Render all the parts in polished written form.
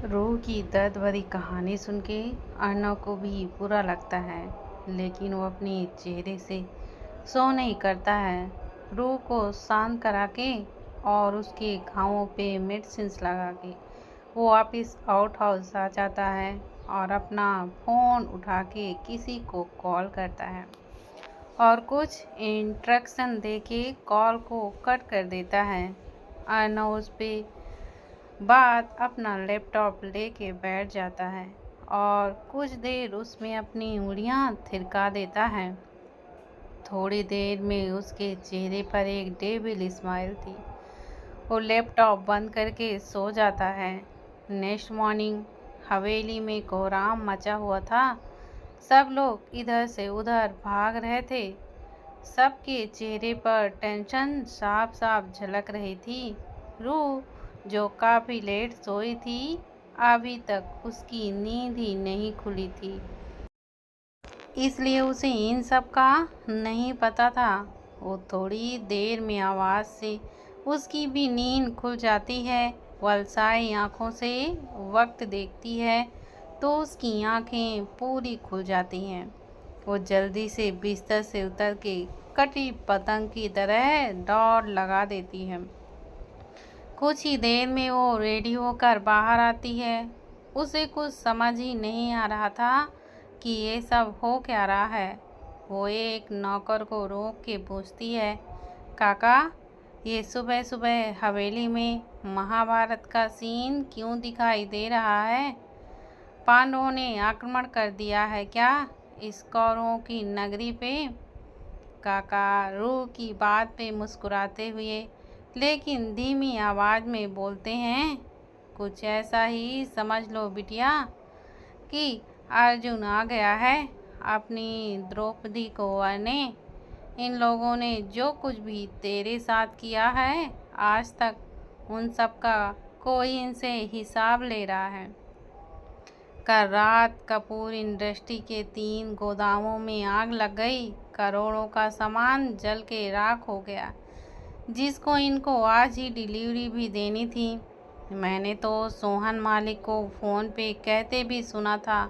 रूह की दर्द भरी कहानी सुन के अर्नव को भी बुरा लगता है, लेकिन वो अपने चेहरे से सो नहीं करता है। रूह को शांत करा के और उसके घावों पे मेडिसिन्स लगा के वो वापिस आउट हाउस आ जाता है और अपना फ़ोन उठा के किसी को कॉल करता है और कुछ इंस्ट्रक्शन दे के कॉल को कट कर देता है। अर्नव उस पे बाद अपना लैपटॉप लेके बैठ जाता है और कुछ देर उसमें अपनी उंगलियां थिरका देता है। थोड़ी देर में उसके चेहरे पर एक डेविल स्माइल थी। वो लैपटॉप बंद करके सो जाता है। नेक्स्ट मॉर्निंग हवेली में कोहराम मचा हुआ था। सब लोग इधर से उधर भाग रहे थे। सबके चेहरे पर टेंशन साफ साफ झलक रही थी। रूह, जो काफ़ी लेट सोई थी, अभी तक उसकी नींद ही नहीं खुली थी, इसलिए उसे इन सब का नहीं पता था। वो थोड़ी देर में आवाज़ से उसकी भी नींद खुल जाती है। वलसाई आँखों से वक्त देखती है तो उसकी आँखें पूरी खुल जाती हैं। वो जल्दी से बिस्तर से उतर के कटी पतंग की तरह दौड़ लगा देती है। कुछ ही देर में वो रेडी होकर बाहर आती है। उसे कुछ समझ ही नहीं आ रहा था कि ये सब हो क्या रहा है। वो एक नौकर को रोक के पूछती है, काका, ये सुबह सुबह हवेली में महाभारत का सीन क्यों दिखाई दे रहा है? पांडवों ने आक्रमण कर दिया है क्या इस कौरवों की नगरी पे? काका रूह की बात पे मुस्कुराते हुए लेकिन धीमी आवाज़ में बोलते हैं, कुछ ऐसा ही समझ लो बिटिया कि अर्जुन आ गया है अपनी द्रौपदी को वरने। इन लोगों ने जो कुछ भी तेरे साथ किया है आज तक, उन सब का कोई इनसे हिसाब ले रहा है। कल रात कपूर इंडस्ट्री के 3 गोदामों में आग लग गई। करोड़ों का सामान जल के राख हो गया, जिसको इनको आज ही डिलीवरी भी देनी थी। मैंने तो सोहन मालिक को फ़ोन पे कहते भी सुना था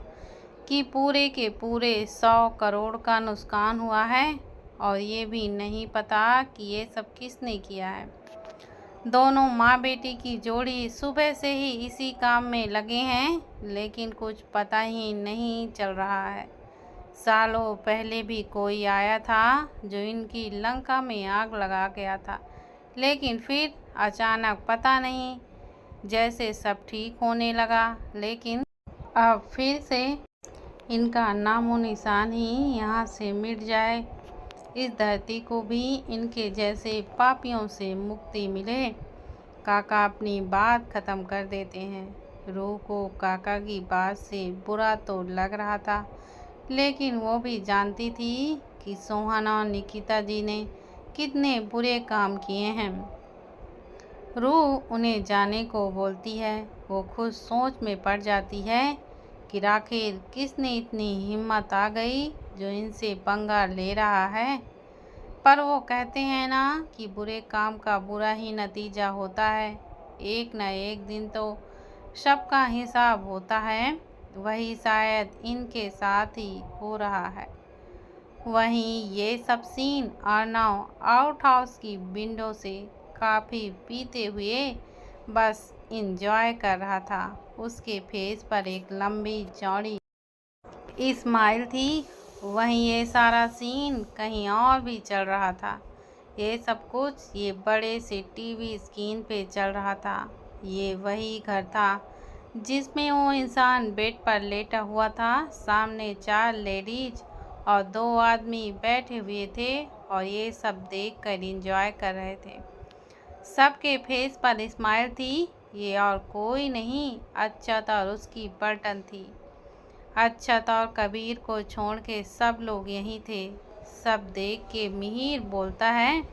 कि पूरे के पूरे 100 करोड़ का नुकसान हुआ है और ये भी नहीं पता कि ये सब किसने किया है। दोनों माँ बेटी की जोड़ी सुबह से ही इसी काम में लगे हैं, लेकिन कुछ पता ही नहीं चल रहा है। सालों पहले भी कोई आया था जो इनकी लंका में आग लगा गया था, लेकिन फिर अचानक पता नहीं जैसे सब ठीक होने लगा, लेकिन अब फिर से इनका नामो निशान ही यहाँ से मिट जाए। इस धरती को भी इनके जैसे पापियों से मुक्ति मिले। काका अपनी बात ख़त्म कर देते हैं। रूह को काका की बात से बुरा तो लग रहा था, लेकिन वो भी जानती थी कि सोहन और निकिता जी ने कितने बुरे काम किए हैं। रूह उन्हें जाने को बोलती है। वो खुद सोच में पड़ जाती है कि आखिर किसने इतनी हिम्मत आ गई जो इनसे पंगा ले रहा है। पर वो कहते हैं ना कि बुरे काम का बुरा ही नतीजा होता है। एक न एक दिन तो सबका हिसाब होता है। वही शायद इनके साथ ही हो रहा है। वहीं ये सब सीन अर्नव आउट हाउस की विंडो से काफ़ी पीते हुए बस इंजॉय कर रहा था। उसके फेस पर एक लंबी चौड़ी स्माइल थी। वहीं ये सारा सीन कहीं और भी चल रहा था। ये सब कुछ ये बड़े से टीवी स्क्रीन पे चल रहा था। ये वही घर था जिसमें वो इंसान बेड पर लेटा हुआ था। सामने 4 लेडीज और 2 आदमी बैठे हुए थे और ये सब देखकर एंजॉय कर रहे थे। सबके फेस पर स्माइल थी। ये और कोई नहीं, अक्षत और उसकी बर्टन थी। अक्षत और कबीर को छोड़ के सब लोग यहीं थे। सब देख के मिहिर बोलता है,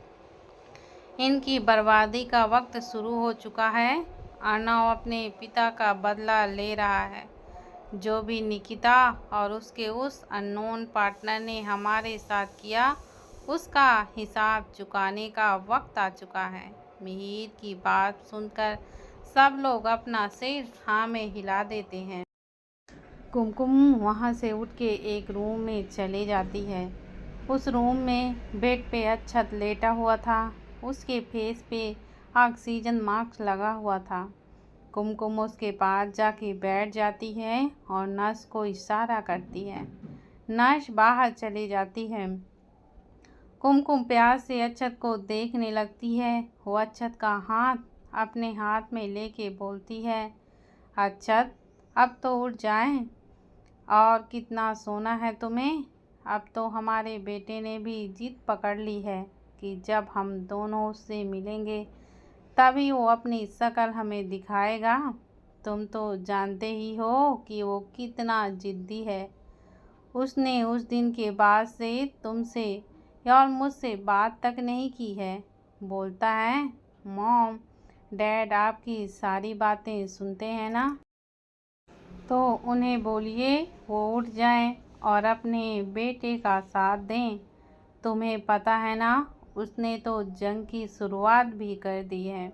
इनकी बर्बादी का वक्त शुरू हो चुका है। अर्नव अपने पिता का बदला ले रहा है। जो भी निकिता और उसके उस अननोन पार्टनर ने हमारे साथ किया, उसका हिसाब चुकाने का वक्त आ चुका है। मिहिर की बात सुनकर सब लोग अपना सिर हाँ में हिला देते हैं। कुमकुम वहाँ से उठ के एक रूम में चली जाती है। उस रूम में बेड पे अक्षत लेटा हुआ था। उसके फेस पे ऑक्सीजन मास्क लगा हुआ था। कुमकुम उसके पास जाके बैठ जाती है और नर्स को इशारा करती है। नर्स बाहर चली जाती है। कुमकुम प्यार से अक्षत को देखने लगती है। वो अक्षत का हाथ अपने हाथ में लेके बोलती है, अक्षत अब तो उठ जाएं। और कितना सोना है तुम्हें। अब तो हमारे बेटे ने भी जिद पकड़ ली है कि जब हम दोनों उससे मिलेंगे तभी वो अपनी शक्ल हमें दिखाएगा। तुम तो जानते ही हो कि वो कितना जिद्दी है। उसने उस दिन के बाद से तुमसे और मुझसे बात तक नहीं की है। बोलता है, मॉम डैड आपकी सारी बातें सुनते हैं ना, तो उन्हें बोलिए वो उठ जाएं और अपने बेटे का साथ दें। तुम्हें पता है ना, उसने तो जंग की शुरुआत भी कर दी है।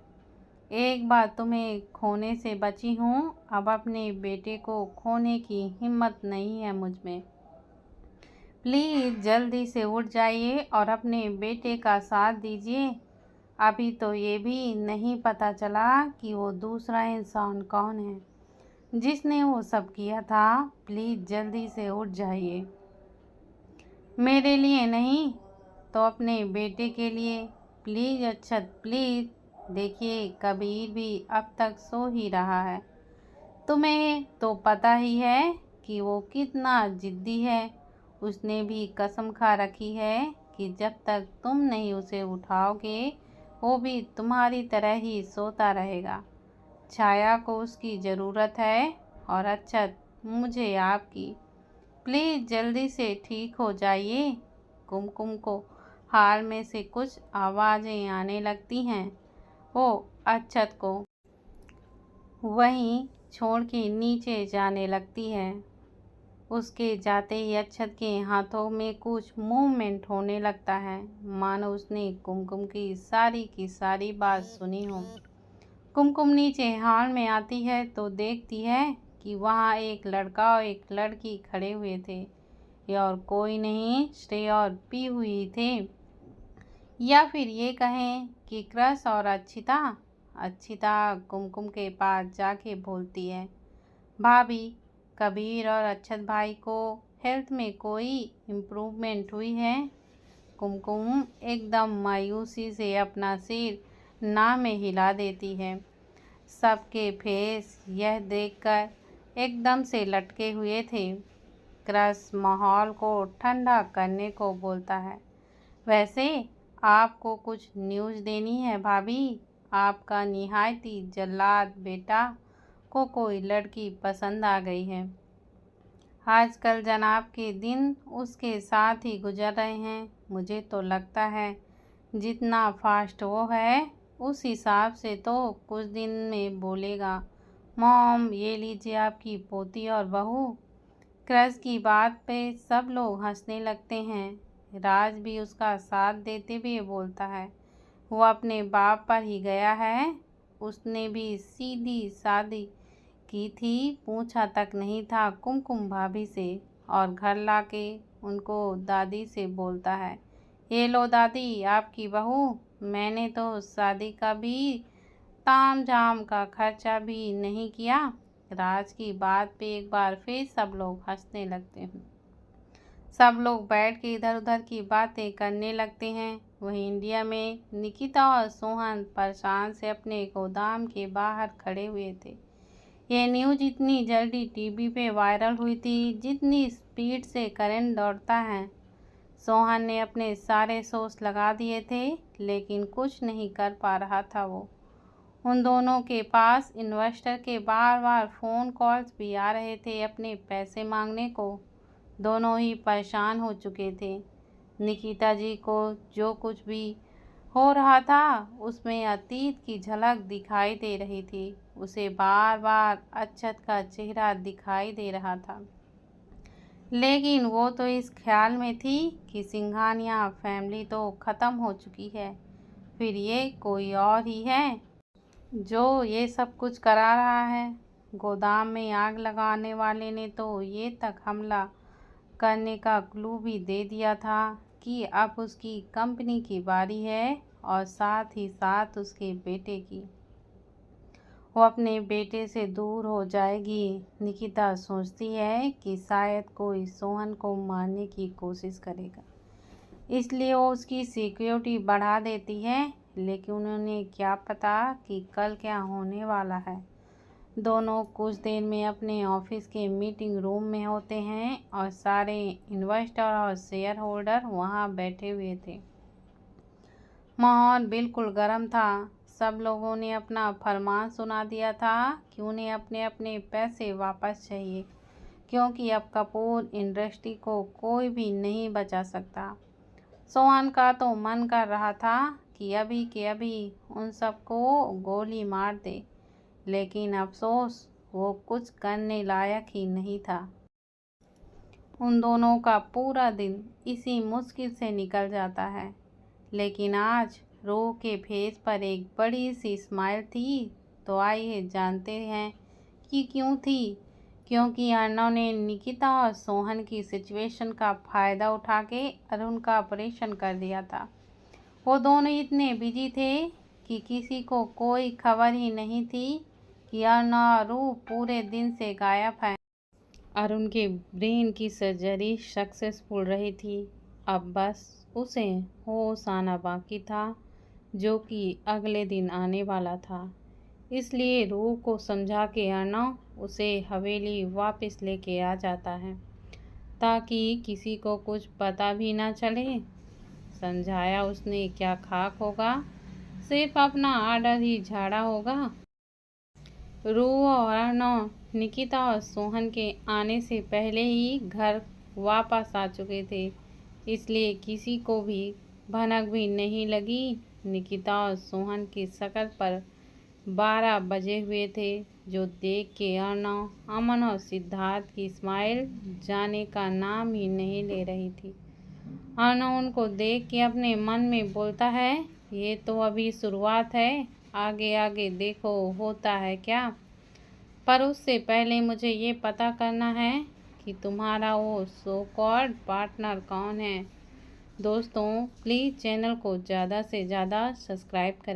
एक बार तुम्हें खोने से बची हूँ, अब अपने बेटे को खोने की हिम्मत नहीं है मुझ में। प्लीज़ जल्दी से उठ जाइए और अपने बेटे का साथ दीजिए। अभी तो ये भी नहीं पता चला कि वो दूसरा इंसान कौन है जिसने वो सब किया था। प्लीज़ जल्दी से उठ जाइए। मेरे लिए नहीं तो अपने बेटे के लिए। Please Akshat please. देखिए कबीर भी अब तक सो ही रहा है। तुम्हें तो पता ही है कि वो कितना जिद्दी है। उसने भी कसम खा रखी है कि जब तक तुम नहीं उसे उठाओगे वो भी तुम्हारी तरह ही सोता रहेगा। छाया को उसकी ज़रूरत है और अक्षत मुझे आपकी। प्लीज़ जल्दी से ठीक हो जाइए। कुमकुम को हाल में से कुछ आवाज़ें आने लगती हैं। वो अक्षत को वहीं छोड़ के नीचे जाने लगती है। उसके जाते ही अक्षत के हाथों में कुछ मूवमेंट होने लगता है, मानो उसने कुमकुम की सारी बात सुनी हो। कुमकुम नीचे हॉल में आती है तो देखती है कि वहाँ एक लड़का और एक लड़की खड़े हुए थे। ये और कोई नहीं, श्रेया और पी हुई थे, या फिर ये कहें कि क्रश और अक्षिता। अक्षिता कुमकुम के पास जाके बोलती है, भाभी कबीर और अक्षत भाई को हेल्थ में कोई इम्प्रूवमेंट हुई है। कुमकुम एकदम मायूसी से अपना सिर ना में हिला देती है। सबके फेस यह देखकर एकदम से लटके हुए थे। क्रश माहौल को ठंडा करने को बोलता है, वैसे आपको कुछ न्यूज़ देनी है भाभी। आपका निहायती जल्लाद बेटा को कोई लड़की पसंद आ गई है। आजकल जनाब के दिन उसके साथ ही गुजर रहे हैं। मुझे तो लगता है जितना फास्ट वो है उस हिसाब से तो कुछ दिन में बोलेगा, मॉम ये लीजिए आपकी पोती और बहू। क्रश की बात पे सब लोग हंसने लगते हैं। राज भी उसका साथ देते हुए बोलता है, वो अपने बाप पर ही गया है। उसने भी सीधी सादी की थी, पूछा तक नहीं था कुमकुम भाभी से, और घर लाके उनको दादी से बोलता है, ये लो दादी आपकी बहू। मैंने तो शादी का भी ताम झाम का खर्चा भी नहीं किया। राज की बात पे एक बार फिर सब लोग हंसने लगते हैं। सब लोग बैठ के इधर उधर की बातें करने लगते हैं। वहीं इंडिया में निकिता और सोहन परेशान से अपने गोदाम के बाहर खड़े हुए थे। ये न्यूज़ इतनी जल्दी टीवी पे वायरल हुई थी जितनी स्पीड से करंट दौड़ता है। सोहन ने अपने सारे सोर्स लगा दिए थे लेकिन कुछ नहीं कर पा रहा था वो। उन दोनों के पास इन्वेस्टर के बार बार फ़ोन कॉल्स भी आ रहे थे अपने पैसे मांगने को। दोनों ही परेशान हो चुके थे। निकिता जी को जो कुछ भी हो रहा था उसमें अतीत की झलक दिखाई दे रही थी। उसे बार बार अक्षत का चेहरा दिखाई दे रहा था, लेकिन वो तो इस ख्याल में थी कि सिंघानिया फैमिली तो ख़त्म हो चुकी है, फिर ये कोई और ही है। जो ये सब कुछ करा रहा है। गोदाम में आग लगाने वाले ने तो ये तक हमला करने का क्लू भी दे दिया था कि अब उसकी कंपनी की बारी है और साथ ही साथ उसके बेटे की। वो अपने बेटे से दूर हो जाएगी। निकिता सोचती है कि शायद कोई सोहन को मारने की कोशिश करेगा, इसलिए वो उसकी सिक्योरिटी बढ़ा देती है। लेकिन उन्हें क्या पता कि कल क्या होने वाला है। दोनों कुछ देर में अपने ऑफिस के मीटिंग रूम में होते हैं और सारे इन्वेस्टर और शेयर होल्डर वहाँ बैठे हुए थे। माहौल बिल्कुल गर्म था। सब लोगों ने अपना फरमान सुना दिया था कि उन्हें अपने अपने पैसे वापस चाहिए, क्योंकि अब कपूर इंडस्ट्री को कोई भी नहीं बचा सकता। सोहन का तो मन कर रहा था कि अभी के अभी उन सबको गोली मार दे, लेकिन अफसोस वो कुछ करने लायक ही नहीं था। उन दोनों का पूरा दिन इसी मुश्किल से निकल जाता है। लेकिन आज रूह के फेस पर एक बड़ी सी स्माइल थी। तो आइए जानते हैं कि क्यों थी। क्योंकि अर्णव ने निकिता और सोहन की सिचुएशन का फ़ायदा उठा के अरुण का ऑपरेशन कर दिया था। वो दोनों इतने बिजी थे कि किसी को कोई खबर ही नहीं थी कि अर्णव और रूह पूरे दिन से गायब है। अरुण के ब्रेन की सर्जरी सक्सेसफुल रही थी। अब बस उसे होश आना बाकी था, जो कि अगले दिन आने वाला था। इसलिए रूह को समझा के अर्णव उसे हवेली वापस लेके आ जाता है, ताकि किसी को कुछ पता भी ना चले। समझाया उसने क्या खाक होगा, सिर्फ अपना आर्डर ही झाड़ा होगा। रूह और अर्णव निकिता और सोहन के आने से पहले ही घर वापस आ चुके थे, इसलिए किसी को भी भनक भी नहीं लगी। निकिता और सोहन की शक्ल पर 12 बजे हुए थे, जो देख के अर्णव, अमन और सिद्धार्थ की स्माइल जाने का नाम ही नहीं ले रही थी। अर्णव उनको देख के अपने मन में बोलता है, ये तो अभी शुरुआत है, आगे आगे देखो होता है क्या। पर उससे पहले मुझे ये पता करना है कि तुम्हारा वो सो कॉल्ड पार्टनर कौन है। दोस्तों प्लीज़ चैनल को ज़्यादा से ज़्यादा सब्सक्राइब करें।